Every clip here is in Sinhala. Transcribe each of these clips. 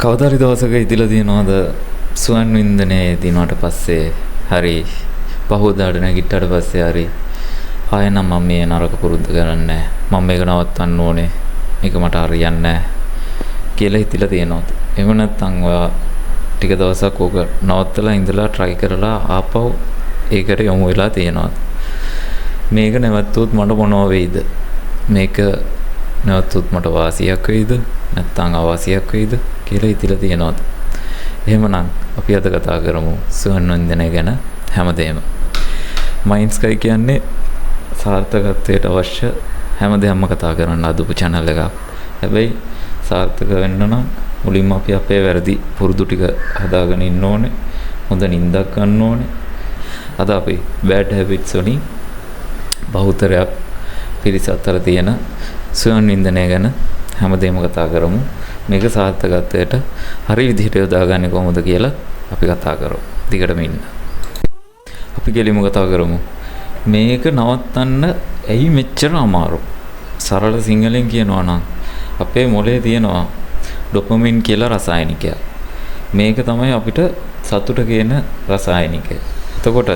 කවදාරි දවසක ඉදලා තියෙනවද සුවන් වින්දනයේ දිනවට පස්සේ හරි පහෝදාට නැගිට්ටට පස්සේ හරි ආයෙනම් මම මේ නරක පුරුද්ද කරන්නේ මම මේක නවත්තන්න ඕනේ මේක මට හරියන්නේ නැහැ කියලා හිතලා තියෙනවද? එහෙම නැත්නම් ඔයා ටික දවසක් ඕක නවත්තලා ඉඳලා try කරලා ආපහු ඒකට යොමු වෙලා තියෙනවද? මේක නැවතුත් මට මොනව වෙයිද? මේක නැවතුත් මට වාසියක් වෙයිද? නැත්නම් අවාසියක් වෙයිද කියලා හිතලා තියෙනවද? එහෙමනම් අපි අද කතා කරමු සුවන් වින්දනය ගැන හැමදේම. මයින්ඩ් ස්කයි කියන්නේ සාර්ථකත්වයට අවශ්‍ය හැමදේම කතා කරන්න අදපු channel එකක්. හැබැයි සාර්ථක වෙන්න නම් මුලින්ම අපි අපේ වැරදි පුරුදු ටික හදාගෙන ඉන්න ඕනේ. හොඳ නිින්දක් ගන්න ඕනේ. අද අපි bad habits වලින් බහුතරයක් පිරිස අතර තියෙන සුවන් වින්දනය ගැන හැමදේම කතා කරමු. මේක සාර්ථකත්වයට හරි විදිහට යොදාගන්නේ කොහොමද කියලා අපි කතා කරමු. දිගටම ඉන්න. අපි කෙලින්ම කතා කරමු. මේක නවත්තන්න ඇයි මෙච්චර අමාරු? සරල සිංහලෙන් කියනවා නම් අපේ මොලේ තියෙනවා ඩොපමින් කියලා රසායනිකයක්. මේක තමයි අපිට සතුට කියන රසායනිකය. එතකොට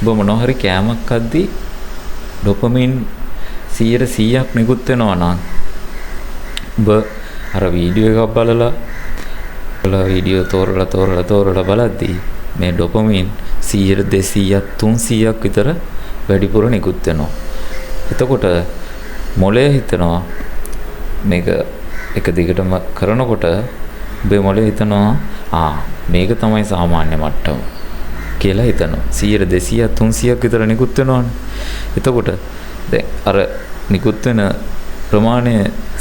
ඔබ මොනවා හරි කෑමක් අද්දී ඩොපමින් 100%ක් නිකුත් වෙනවා නම් ඔබ අර වීඩියෝ එකක් බලලා වීඩියෝ තෝරලා බලද්දී මේ ඩොපමින් 100 200ක් 300ක් විතර වැඩිපුර නිකුත් වෙනවා. එතකොට මොළය හිතනවා මේක එක දිගටම කරනකොට ඔබේ මොළය හිතනවා මේක තමයි සාමාන්‍ය මට්ටම කියලා හිතනවා. 100 200ක් 300ක් විතර නිකුත් වෙනවනේ. එතකොට දැන් අර නිකුත් වෙන ප්‍රමාණය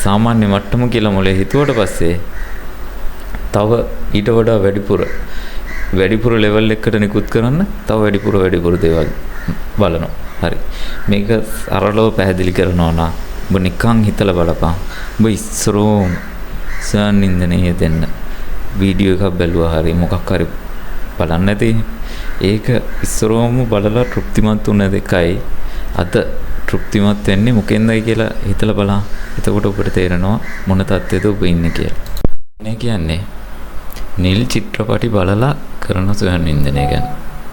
සාමාන්‍ය මට්ටම කියලා මොලේ හිතුවට පස්සේ තව ඊට වඩා වැඩිපුර level එකකට නිකුත් කරන්න තව වැඩිපුර දේවල් බලනවා. හරි. මේක සරලව පැහැදිලි කරනවා නම් ඔබ නිකන් හිතලා බලපන්. ඔබ ඉස්සරෝම සුවන් වින්දනයේ දෙන්න වීඩියෝ එකක් බැලුවා හරි මොකක් හරි බලන්න නැති. ඒක ඉස්සරෝම බලලා තෘප්තිමත් වුණ දෙකයි අද තෘප්තිමත් වෙන්නේ මොකෙන්දයි කියලා හිතලා බලන්න. එතකොට ඔබට තේරෙනවා මොන තත්ත්වෙද ඔබ ඉන්නේ කියලා. මේ කියන්නේ නිල් චිත්‍රපටි බලලා කරන සුවන් වින්දනය ගැන.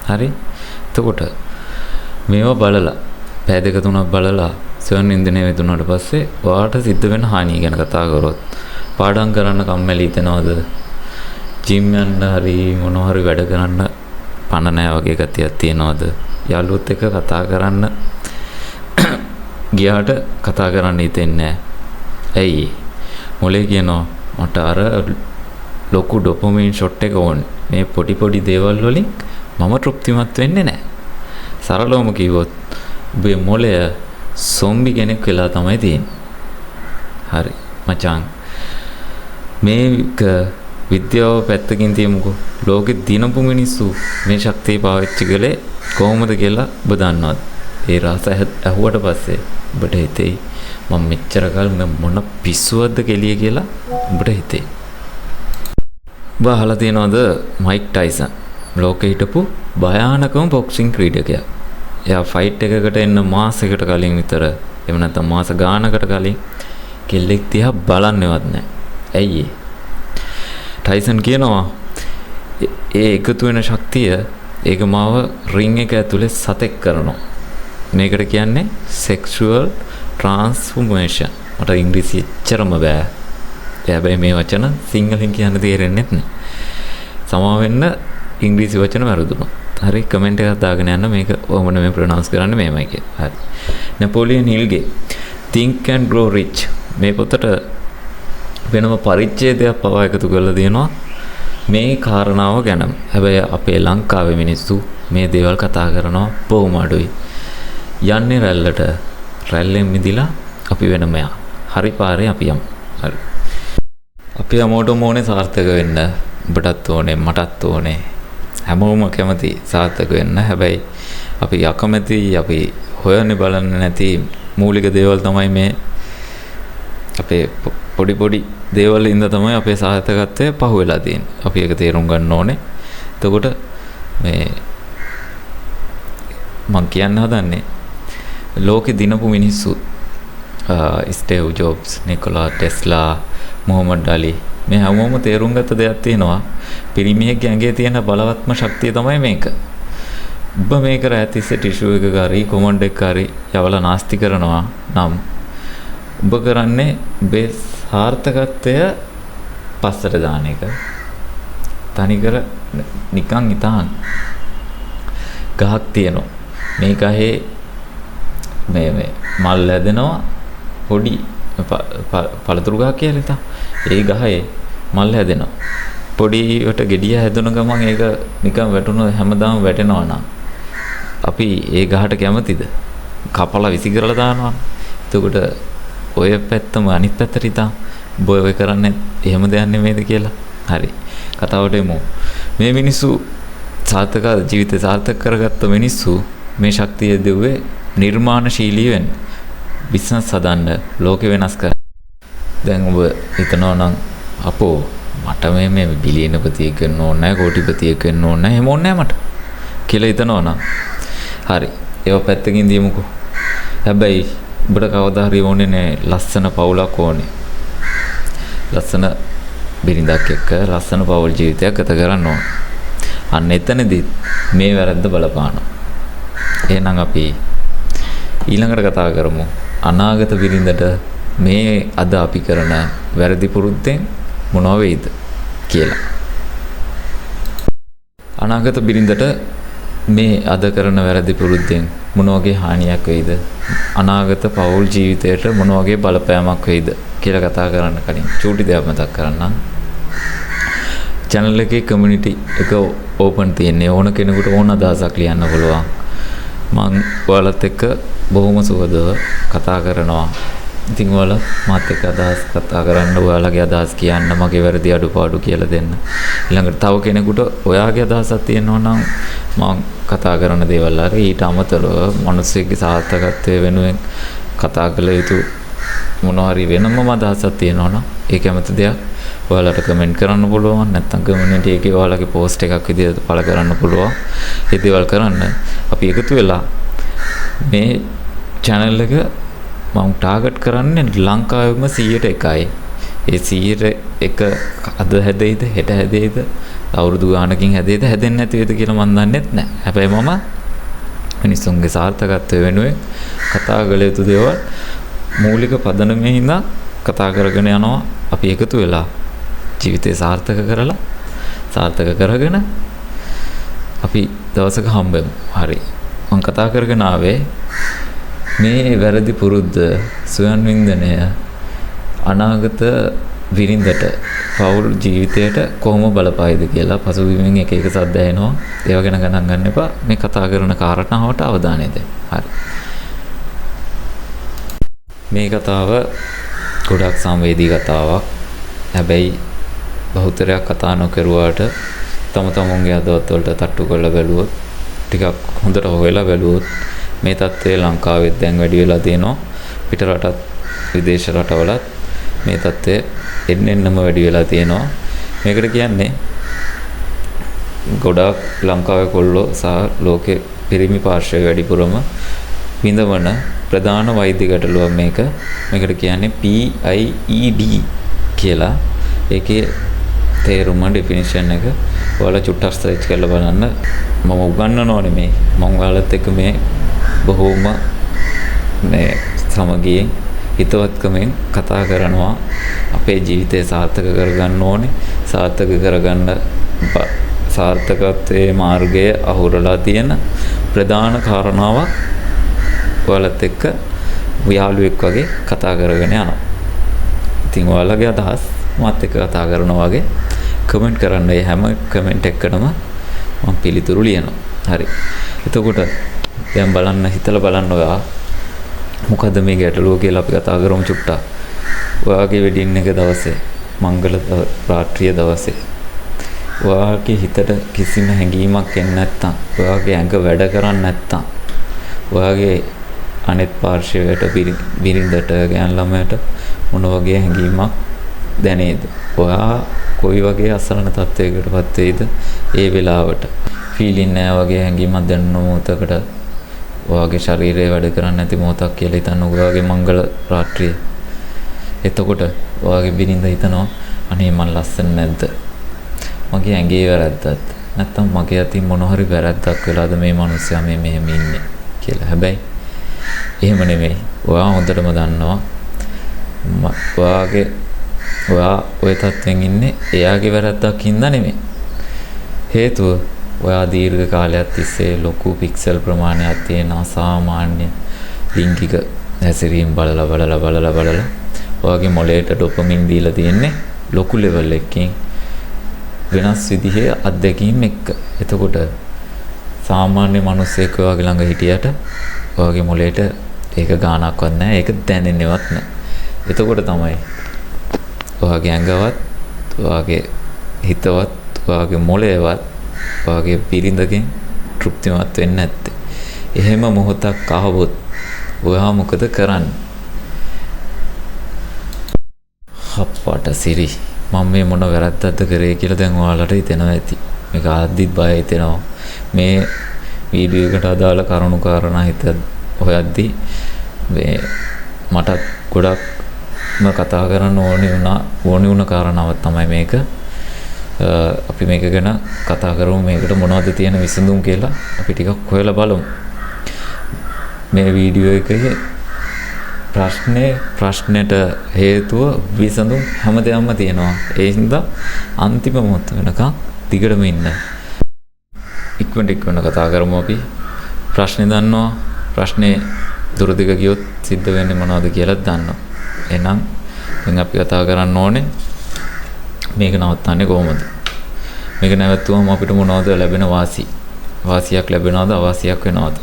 හරි? එතකොට මේවා බලලා පැය දෙක තුනක් බලලා සුවන් වින්දනය වෙතුනට පස්සේ ඔයාලට සිද්ධ වෙන හානිය ගැන කතා කරොත් පාඩම් කරන්න කම්මැලි හිතෙනවද? ජිම් යන්න හරි මොනවා හරි වැඩ කරන්න පණ නැහැ වගේ ගතියක් තියනවද? යාළුවොත් එක්ක කතා කරන්න ගියාට කතා කරන්න හිතෙන්නේ නැහැ. ඇයි? මොලේ කියනවා මට අර ලොකු ඩොපමින් ෂොට් එක ඕනේ. මේ පොඩි දේවල් වලින් මම තෘප්තිමත් වෙන්නේ නැහැ. සරලවම කිව්වොත් ඔබේ මොලය සොම්බි කෙනෙක් වෙලා තමයි තියෙන්නේ. හරි මචං. මේක විද්‍යාව පැත්තකින් තියමුකෝ. ලෝකෙ දිනපු මිනිස්සු මේ ශක්තිය පාවිච්චි කළේ කොහොමද කියලා ඔබ දන්නවද? ඒ රස ඇහුවට පස්සේ ඔබට හිතෙයි මම මෙච්චර කල් මොන පිස්සුවක්ද කෙලිය කියලා ඔබට හිතෙයි. ඔබ අහලා තියෙනවද මයික් ටයිසන්? ලෝකෙ හිටපු භයානකම බොක්සිං ක්‍රීඩකයා. එයා ෆයිට් එකකට එන්න මාසයකට කලින් විතර එහෙම නැත්නම් මාස ගානකට කලින් කෙල්ලෙක් දිහා බලන්නේවත් නැහැ. ඇයි ඒ? ටයිසන් කියනවා ඒ එකතු වෙන ශක්තිය ඒක මාව රින් එක ඇතුලේ සතෙක් කරනවා. මේකට කියන්නේ sexual transformation. මට ඉංග්‍රීසි එච්චරම බෑ. හැබැයි මේ වචන සිංහලෙන් කියන්න තේරෙන්නේ නැහැ. සමා වෙන්න ඉංග්‍රීසි වචන වැරදුනොත්. හරි කමෙන්ට් එකක් දාගෙන යන්න මේක ඔහොමද මේ ප්‍රොනවුන්ස් කරන්නේ මේමයි කියලා. හරි. Napoleon හිල්ගේ Think and Grow Rich මේ පොතට වෙනම පරිච්ඡේදයක් පවා එකතු කරලා දෙනවා මේ කාරණාව ගැන. හැබැයි අපේ ලංකාවේ මිනිස්සු මේ දේවල් කතා කරනවා බොහොම අඩුයි. යන්නේ රැල්ලෙන් මිදිලා අපි වෙනම යා. හරි පාරේ අපි යමු. හරි. අපි හැමෝටම ඕනේ සාර්ථක වෙන්න. ඔබටත් ඕනේ මටත් ඕනේ. හැමෝම කැමති සාර්ථක වෙන්න. හැබැයි අපි අකමැති අපි හොයන්නේ බලන්නේ නැති මූලික දේවල් තමයි මේ අපේ පොඩි දේවල් ඉඳ තමයි අපේ සාර්ථකත්වය පහුවෙලා තියෙන්නේ. අපි ඒක තේරුම් ගන්න ඕනේ. එතකොට මේ මම කියන්න හදන්නේ ලෝකෙ දිනපු මිනිස්සු ස්ටීව් ජොබ්ස්, නිකොලා ටෙස්ලා, මොහමඩ් අලි මේ හැමෝම තේරුම් ගත්ත දෙයක් තියෙනවා. පිරිමියෙක්ගේ ඇඟේ තියෙන බලවත්ම ශක්තිය තමයි මේක. ඔබ මේක රැතිස්සේ ටිෂු එකක හරි කොමන්ඩ් එකක හරි යවලා නාස්ති කරනවා නම් ඔබ කරන්නේ ඔබේ සාර්ථකත්වය පස්සට දාන එක. තනිකර නිකන් ඉතාලි ගහක් තියෙනවා. මේ ගහේ මේ මල් හැදෙනවා පොඩි පළතුරු ගහක් කියලා හිතා. ඒ ගහේ මල් හැදෙනවා. පොඩිවට ගෙඩිය හැදුන ගමන් ඒක නිකන් වැටුණොත් හැමදාම වැටෙනවා නා. අපි ඒ ගහට කැමතිද? කපලා විසි කරලා දානවා. එතකොට ඔය පැත්තම අනිත් පැත්තට හිතා. ඔබ ඔය කරන්නේ එහෙම දෙයක් නෙමෙයිද කියලා. හරි. කතාවට එමු. මේ මිනිස්සු සාර්ථක ජීවිතය සාර්ථක කරගත්ත මිනිස්සු මේ ශක්තිය දෙව්වේ නිර්මාණශීලී වෙන්න. බිස්නස් හදන්න, ලෝකෙ වෙනස් කරන්න. දැන් ඔබ හිතනවා නම් අපෝ මට මේ බිලියනපතියෙක් වෙන්න ඕනේ නැහැ, කෝටිපතියෙක් වෙන්න ඕනේ නැහැ, එහෙම ඕනේ නැහැ මට කියලා හිතනවා නම් හරි. ඒව පැත්තකින් දියමුකෝ. හැබැයි ඔබට කවදා හරි ඕනේ නේ ලස්සන පවුලක් ඕනේ. ලස්සන බිරිඳක් එක්ක ලස්සන පවුල් ජීවිතයක් ගත කරන්න ඕන. අන්න එතනදී මේ වැරද්ද බලපානවා. එහෙනම් අපි ඊළඟට කතා කරමු අනාගත බිරිඳට මේ අද අපි කරන වැරදි පුරුද්දෙන් මොනවා වෙයිද කියලා. අනාගත බිරිඳට මේ අද කරන වැරදි පුරුද්දෙන් මොන වගේ හානියක් වෙයිද? අනාගත පෞල් ජීවිතයට මොන වගේ බලපෑමක් වෙයිද කියලා කතා කරන්න කලින් චූටි දෙයක් මතක් කරන්නම්. channel එකේ community එක open තියෙන්නේ. ඕන කෙනෙකුට ඕන අදහසක් ලියන්න පුළුවන්. මම ඔයාලත් එක්ක බොහොම සුවදව කතා කරනවා. ඉතින් ඔයාලා මාත් එක්ක අදහස් කතා කරන්න, ඔයාලගේ අදහස් කියන්න, මගේ වැරදි අඩුපාඩු කියලා දෙන්න. ඊළඟට තව කෙනෙකුට ඔයාගේ අදහසක් තියෙනවා නම් මම කතා කරන දේවල් හරි ඊට අමතරව මිනිස්සෙක්ගේ සාර්ථකත්වය වෙනුවෙන් කතා කළ යුතු මොනවා හරි වෙනම අදහසක් තියෙනවා නම් ඒ කැමති දෙයක් ඔයාලට කමෙන්ට් කරන්න පුළුවන්. නැත්නම් කමියුනිටි එකේ ඔයාලගේ පෝස්ට් එකක් විදිහට පළ කරන්න පුළුවන්. ඒ දේවල් කරන්න අපි එකතු වෙලා මේ channel එක මම ටාගට් කරන්නේ ලංකාවෙම 100%යි. ඒ 100% අද හැදෙයිද, හෙට හැදෙයිද, අවුරුදු ගානකින් හැදෙයිද, හැදෙන්නේ නැති වේද කියලා මම දන්නෙත් නැහැ. හැබැයි මම මිනිසුන්ගේ සාර්ථකත්වය වෙනුවෙන් කතා කළ යුතු දේවල් මූලික පදනමේ ඉඳන් කතා කරගෙන යනවා. අපි එකතු වෙලා ජීවිතේ සාර්ථක කරලා සාර්ථක කරගෙන අපි දවසක හම්බෙමු. හරි. මම කතා කරගෙන ආවේ මේ වැරදි පුරුද්ද සුවන් වින්දනය අනාගත විරින්දට පෞල් ජීවිතයට කොහොම බලපායිද කියලා පසුබිමින් එක එක සද්ද ඇහෙනවා. ඒව ගැන ගණන් ගන්න එපා. මේ කතා කරන කාරණාවට අවධානය දෙන්න. හරි. මේ කතාව ගොඩක් සංවේදී කතාවක්. හැබැයි බහුතරයක් කතා නොකරුවාට තම තමුන්ගේ අදහස් වලට තට්ටු කරලා බැලුවොත්, ටිකක් හොඳට හොයලා බැලුවොත් මේ තත්ත්වය ලංකාවෙත් දැන් වැඩි වෙලා තියෙනවා. පිට රටත් විදේශ රටවලත් මේ තත්ත්වය එන්නෙන්නම වැඩි වෙලා තියෙනවා. මේකට කියන්නේ ගොඩාක් ලංකාවේ කොල්ලෝ සහ ලෝකේ පිරිමි පාර්ශ්වය වැඩිපුරම විඳවන ප්‍රධාන වෛද්‍ය ගැටලුවක් මේක. මේකට කියන්නේ PIED කියලා. ඒකේ තේරුම ඩෙෆිනිෂන් එක ඔයාලා චුට්ටක් සර්ච් කරලා බලන්න. මම උගන්වනව නෙමෙයි. මම ඔයාලත් එක්ක මේ බොහෝම මේ සමගියෙන් හිතවත්කමෙන් කතා කරනවා. අපේ ජීවිතය සාර්ථක කරගන්න ඕනේ. සාර්ථක කරගන්න සාර්ථකත්වයේ මාර්ගය අහුරලා තියෙන ප්‍රධාන කාරණාවක් ඔයාලත් එක්ක යාළුවෙක් වගේ කතා කරගෙන යනවා. ඉතින් ඔයාලගේ අදහස් මාත් එක්ක කතා කරනවා වගේ කමෙන්ට් කරන්න. ඒ හැම කමෙන්ට් එකකටම මම පිළිතුරු ලියනවා. හරි. එතකොට දැන් බලන්න, හිතලා බලන්න ඔයා මොකද මේ ගැටලුව කියලා අපි කතා කරමු චුට්ටක්. ඔයාගේ වෙඩින් එක දවසේ, මංගල රාත්‍රිය දවසේ ඔයාගේ හිතට කිසිම හැඟීමක් එන්නේ නැත්තම්, ඔයාගේ ඇඟ වැඩ කරන්නේ නැත්තම්, ඔයාගේ අනෙත් පාර්ශවයට බිරිඳට ගෑන් ළමයට මොන වගේ හැඟීමක් දැනේද? ඔයා කොයි වගේ අසරණ තත්වයකටපත් වෙයිද ඒ වෙලාවට? ෆීලින් නැහැ වගේ හැඟීමක් දැනෙන මොහොතකට ඔයාගේ ශරීරය වැඩ කරන්නේ නැති මොහොතක් කියලා හිතන්න. ඔයාගේ මංගල රාත්‍රිය එතකොට ඔයාගේ බිරිඳ හිතනවා අනේ මං ලස්සන නැද්ද? මගේ ඇඟේ වැරද්දක්ද? නැත්තම් මගේ අතින් මොන හරි වැරද්දක් වෙලාද මේ මිනිස්සයා මේ මෙහෙම ඉන්නේ කියලා. හැබැයි එහෙම නෙමෙයි. ඔයා හොඳටම දන්නවා ඔයා ඔය තත්ත්වෙන් ඉන්නේ එයාගේ වැරද්දක් හින්දා නෙමෙයි. හේතුව ඔයා දීර්ඝ කාලයක් තිස්සේ ලොකු පික්සල් ප්‍රමාණයක් තියෙන අසාමාන්‍ය ලිංගික හැසිරීම් බලලා ඔයාගේ මොළයට ඩොපමින් දීලා තියෙන්නේ ලොකු ලෙවල් එකකින් වෙනස් විදිහේ අත්දැකීම් එක්ක. එතකොට සාමාන්‍ය මිනිස්සෙක් ඔයාගේ ළඟ හිටියට ඔයාගේ මොළයට ඒක ගානක්වත් නැහැ. ඒක දැනෙන්නේවත් නැහැ. එතකොට තමයි ඔයාගේ ඇඟවත්, ඔයාගේ හිතවත්, ඔයාගේ මොළයවත් ඔයාගේ බිරිඳගෙන් තෘප්තිමත් වෙන්නේ නැත්තේ. එහෙම මොහොතක් ආවොත් ඔයා මොකද කරන්නේ? අප්පට සිරි මම මේ මොන වැරද්දක්ද කරේ කියලා දැන් ඔයාලට හිතෙනවා ඇති. මේක ආද්දිත් බය හිතෙනවා. මේ වීඩියෝ එකට අදාළ කරුණු කාරණා හිත හොයද්දී මේ මටත් ගොඩක්ම කතා කරන්න ඕනි වුණ කාරණාවක් තමයි මේක. අපි මේක ගැන කතා කරමු. මේකට මොනවද තියෙන විසඳුම් කියලා අපි ටිකක් හොයලා බලමු. මේ වීඩියෝ එකේ ප්‍රශ්නෙට හේතුව විසඳුම් හැමදේම තියෙනවා. ඒ හින්දා අන්තිම මොහොත වෙනකන් දිගටම ඉන්න. ඉක්මනට කතා කරමු අපි. ප්‍රශ්නේ දන්නවා. ප්‍රශ්නේ දුරදිග ගියොත් සිද්ධ වෙන්නේ මොනවද කියලා දන්නවා. එහෙනම් දැන් අපි කතා කරන්න ඕනේ මේක නවත්තන්නේ කොහොමද? මේක නැවතුවම අපිට මොනවද ලැබෙන වාසියක් ලැබෙනවද අවාසියක් වෙනවද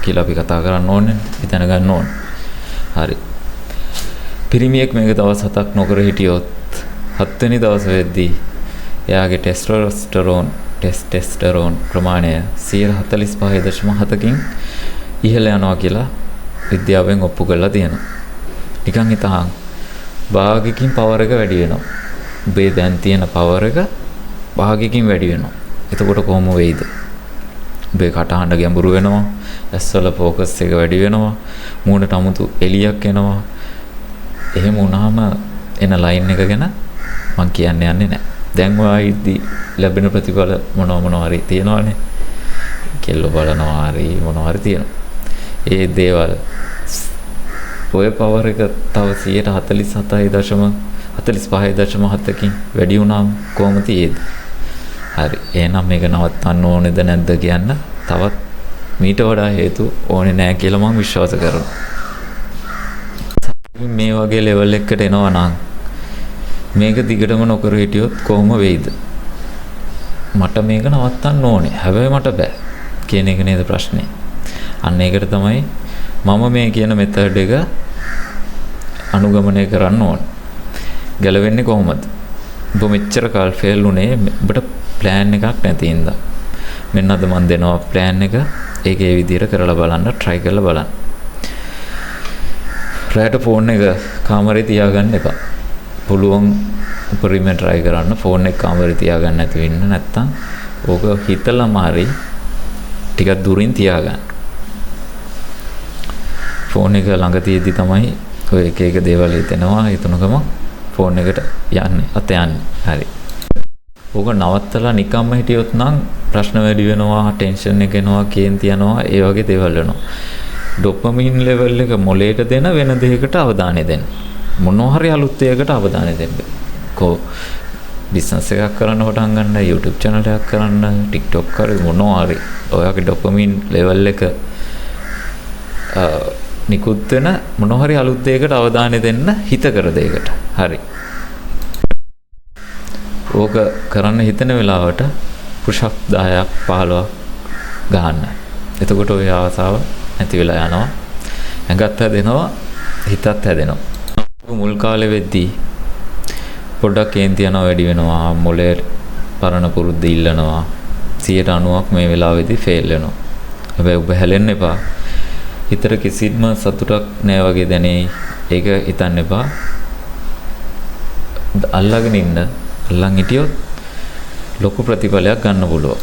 කියලා අපි කතා කරන්න ඕනේ. හිතන ගන්න ඕනේ. හරි. පිරිමියෙක් මේක දවස් 7ක් නොකර හිටියොත් 7 වෙනි දවස වෙද්දී එයාගේ ටෙස්ටස්ටරෝන් ප්‍රමාණය 45.7කින් ඉහළ යනවා කියලා විද්‍යාවෙන් ඔප්පු කරලා තියෙනවා. නිකන් හිතහන් භාගයකින් පවර් එක වැඩි වෙනවා. ඔබේ දැන් තියෙන පවර් එක භාගයකින් වැඩි වෙනවා. එතකොට කොහොම වෙයිද? ඔබේ කටහඬ ගැඹුරු වෙනවා. ඇස්වල ફોකස් එක වැඩි වෙනවා. මූණට අමුතු එළියක් එනවා. එහෙම වුණාම එන ලයින් එක ගැන මම කියන්න යන්නේ නැහැ. දැන් ඔයයිදී ලැබෙන ප්‍රතිඵල මොනවා හරි තියෙනවානේ. කෙල්ල බලනවා හරි මොනවා හරි තියෙනවා. ඒ දේවල් ඔය පවර් එක තව 147.45.7කින් වැඩි වුණාම කොහොම තියෙද? හරි. එහෙනම් මේක නවත්තන්න ඕනේද නැද්ද කියන්න තවත් මීට වඩා හේතු ඕනේ නැහැ කියලා මම විශ්වාස කරනවා. මේ වගේ ලෙවල් එකකට එනවා නම් මේක දිගටම නොකර හිටියොත් කොහොම වෙයිද? මට මේක නවත්තන්න ඕනේ. හැබැයි මට බෑ කියන එක නේද ප්‍රශ්නේ. අන්න ඒකට තමයි මම මේ කියන මෙතඩ් එක අනුගමනය කරන්න ඕනේ. ගැලවෙන්නේ කොහොමද? ඔබ මෙච්චර කාල ෆේල් උනේ ඔබට ප්ලෑන් එකක් නැති හින්දා. මෙන්න අද මම දෙනවා ප්ලෑන් එක. ඒක ඒ විදිහට කරලා බලන්න, try කරලා බලන්න. රැට ෆෝන් එක කාමරේ තියාගන්න එපා. පුළුවන් උපරිමයෙන් try කරන්න ෆෝන් එක කාමරේ තියාගන්න නැතුව ඉන්න. නැත්තම් ඕක හිතලම හරි ටිකක් දුරින් තියාගන්න. ෆෝන් එක ළඟ තියෙද්දි තමයි ඔය එක දේවල් හිතෙනවා. හිතනකම ෆෝන් එකට යන්නේ අත යන්නේ. හරි. ඕක නවත්තලා නිකම්ම හිටියොත් නම් ප්‍රශ්න වැඩි වෙනවා, ටෙන්ෂන් එක එනවා, කේන්ති යනවා, ඒ වගේ දේවල් වෙනවා. ඩොපමින් ලෙවල් එක මොලේට දෙන වෙන දෙයකට අවධානය දෙන්න. මොනවා හරි අලුත් දෙයකට අවධානය දෙන්න. බිස්නස් එකක් කරන්න පටන් ගන්න, YouTube channel එකක් කරන්න, TikTok කරේ මොනවා හරි. ඔයාගේ ඩොපමින් ලෙවල් එක නිකුත් වෙන මොනවා හරි අලුත් දෙයකට අවධානය දෙන්න හිත කර දෙයකට. හරි. ඕක කරන්න හිතන වෙලාවට push up 10ක් 15ක් ගන්න. එතකොට ඔය ආසාව නැති වෙලා යනවා. ඇඟත් හැදෙනවා, හිතත් හැදෙනවා. මුල් කාලෙ වෙද්දී පොඩ්ඩක් කේන්ති යනවා, වැඩි වෙනවා, මොලේ පරණ පුරුද්ද ඉල්ලනවා. 90ක් මේ වෙලාවේදී ෆේල් වෙනවා. හැබැයි ඔබ හැලෙන්න එපා. හිතට කිසිම සතුටක් නැහැ වගේ දැනෙයි. ඒක හිතන්න එපා. අල්ලගෙන ඉන්න. අල්ලන් හිටියොත් ලොකු ප්‍රතිඵලයක් ගන්න පුළුවන්.